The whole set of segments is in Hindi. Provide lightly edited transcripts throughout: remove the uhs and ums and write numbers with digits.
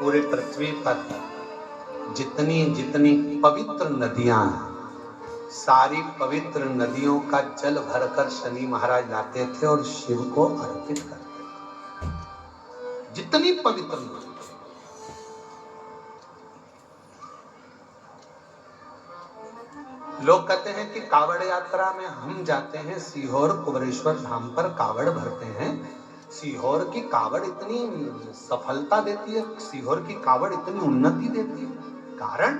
पूरे पृथ्वी पर जितनी जितनी पवित्र नदियां हैं, सारी पवित्र नदियों का जल भरकर शनि महाराज लाते थे और शिव को अर्पित करते थे। जितनी पवित्र नदी, लोग कहते हैं कि कावड़ यात्रा में हम जाते हैं सीहोर कुबरेश्वर धाम पर कावड़ भरते हैं। सीहोर की कावड़ इतनी सफलता देती है, सीहोर की कावड़ इतनी उन्नति देती है, कारण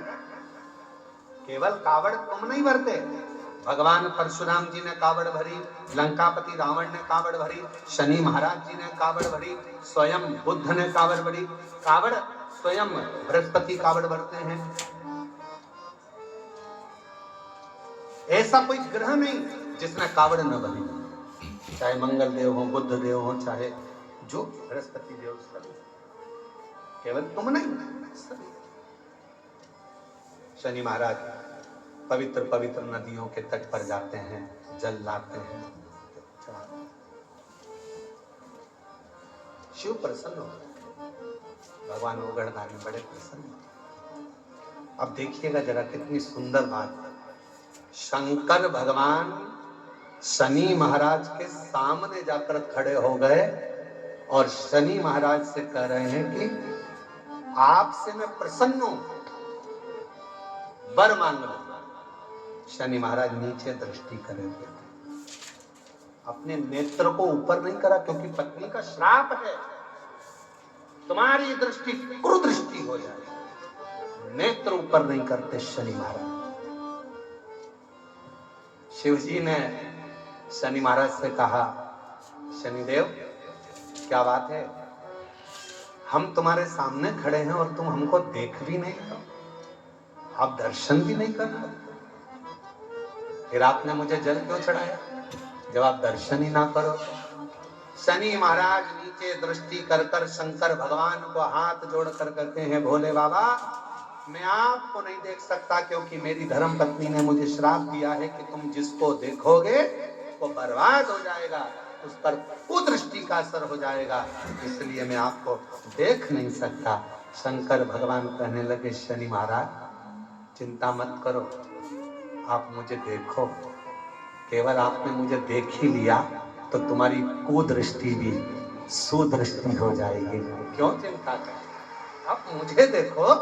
केवल कावड़ तुम नहीं भरते। भगवान परशुराम जी ने कावड़ भरी, लंकापति रावण ने कावड़ भरी, शनि महाराज जी ने कावड़ भरी, स्वयं बुद्ध ने कावड़ भरी। कावड़ स्वयं बृहस्पति कावड़ भरते हैं। ऐसा कोई ग्रह नहीं जिसने कावड़ न भरी, चाहे मंगल देव हो, बुद्ध देव हो, चाहे जो बृहस्पति देव, सभी, केवल तुम नहीं, सभी। शनि महाराज पवित्र पवित्र नदियों के तट पर जाते हैं, जल लाते हैं, चढ़ाते हैं। शिव प्रसन्न हो, भगवान ओगढ़धारी बड़े प्रसन्न हो। अब देखिएगा जरा कितनी सुंदर बात। शंकर भगवान शनि महाराज के सामने जाकर खड़े हो गए और शनि महाराज से कह रहे हैं कि आपसे मैं प्रसन्न हूं, वर मांग लो। शनि महाराज नीचे दृष्टि करेंगे, अपने नेत्र को ऊपर नहीं करा, क्योंकि पत्नी का श्राप है, तुम्हारी दृष्टि कुदृष्टि हो जाएगी। नेत्र ऊपर नहीं करते शनि महाराज। शिव जी ने शनि महाराज से कहा, शनिदेव क्या बात है, हम तुम्हारे सामने खड़े हैं और तुम हमको देख भी नहीं रहे, आप दर्शन भी नहीं कर रहे, फिर आपने मुझे जल क्यों चढ़ाया जब आप दर्शन ही ना करो। शनि महाराज नीचे दृष्टि कर कर शंकर भगवान को हाथ जोड़ कर कहते हैं, भोले बाबा मैं आपको नहीं देख सकता, क्योंकि मेरी धर्म पत्नी ने मुझे श्राप दिया है कि तुम जिसको देखोगे वो बर्बाद हो जाएगा, उस पर कुदृष्टि का असर हो जाएगा, इसलिए मैं आपको देख नहीं सकता। शंकर भगवान कहने लगे, शनि महाराज चिंता मत करो, आप मुझे देखो, केवल आपने मुझे देख ही लिया तो तुम्हारी कुदृष्टि भी सुदृष्टि हो जाएगी, क्यों चिंता कर, आप मुझे देखो।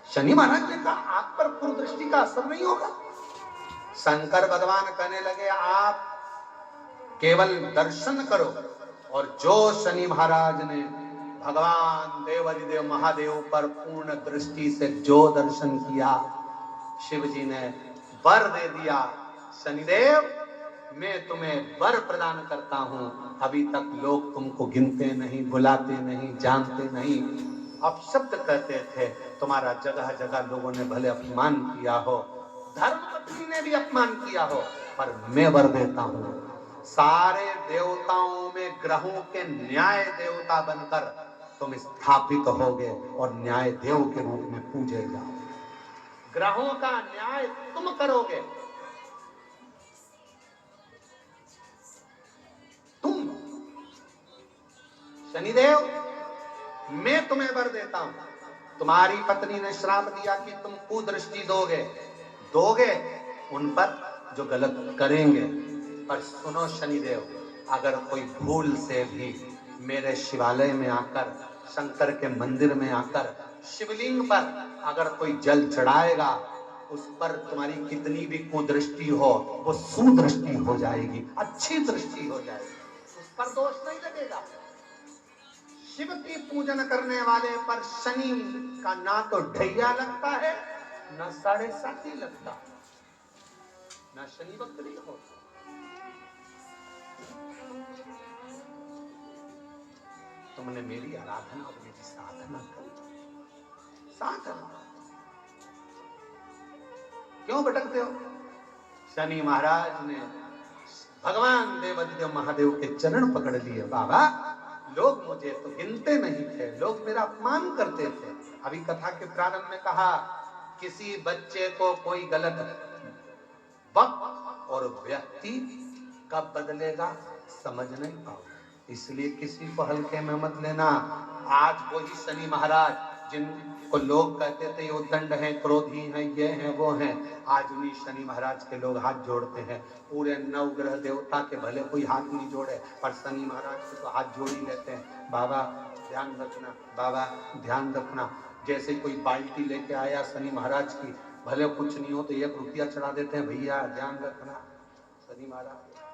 शनि महाराज ने कहा, आप पर कुदृष्टि का असर नहीं होगा। शंकर भगवान कहने लगे, आप केवल दर्शन करो, और जो शनि महाराज ने भगवान देवाधिदेव महादेव पर पूर्ण दृष्टि से जो दर्शन किया, शिव जी ने वर दे दिया। शनिदेव मैं तुम्हें वर प्रदान करता हूं, अभी तक लोग तुमको गिनते नहीं, बुलाते नहीं, जानते नहीं, अपशब्द कहते थे, तुम्हारा जगह जगह लोगों ने भले अपमान किया हो, धर्मपत्नी ने भी अपमान किया हो, पर मैं वर देता हूं, सारे देवताओं में ग्रहों के न्याय देवता बनकर तुम स्थापित होगे और न्याय देव के रूप में पूजे जाओ, ग्रहों का न्याय तुम करोगे, तुम। शनिदेव मैं तुम्हें वर देता हूं, तुम्हारी पत्नी ने श्राप दिया कि तुम कुदृष्टि दोगे उन पर जो गलत करेंगे, पर सुनो शनिदेव, अगर कोई भूल से भी मेरे शिवालय में आकर, शंकर के मंदिर में आकर शिवलिंग पर अगर कोई जल चढ़ाएगा, उस पर तुम्हारी कितनी भी कुदृष्टि हो वो सुदृष्टि हो जाएगी, अच्छी दृष्टि हो जाएगी, उस पर दोष नहीं लगेगा। शिव की पूजन करने वाले पर शनि का ना तो ढैया लगता है, ना 7.5 लगता, ना शनि बकरी हो। तुमने मेरी आराधना और मेरी साधना करी, साधना क्यों भटकते हो? शनि महाराज ने भगवान देवाधिदेव महादेव के चरण पकड़ लिए, बाबा लोग मुझे तो गिनते नहीं थे, लोग मेरा अपमान करते थे। अभी कथा के प्रारंभ में कहा, किसी बच्चे को कोई गलत वक्त और व्यक्ति कब बदलेगा समझ नहीं पाओ, इसलिए किसी को हल्के में मत लेना। आज वही शनि महाराज जिनको लोग कहते थे ये दंड हैं, क्रोधी हैं, ये हैं, वो हैं, आज उन्हीं शनि महाराज के लोग हाथ जोड़ते हैं। पूरे 9 ग्रह देवता के भले कोई हाथ नहीं जोड़े, पर शनि महाराज के तो हाथ जोड़ ही लेते हैं। बाबा ध्यान रखना, बाबा ध्यान रखना। जैसे कोई बाल्टी लेके आया शनि महाराज की, भले कुछ नहीं हो तो 1 रुपया चढ़ा देते हैं, भैया ध्यान रखना शनि महाराज।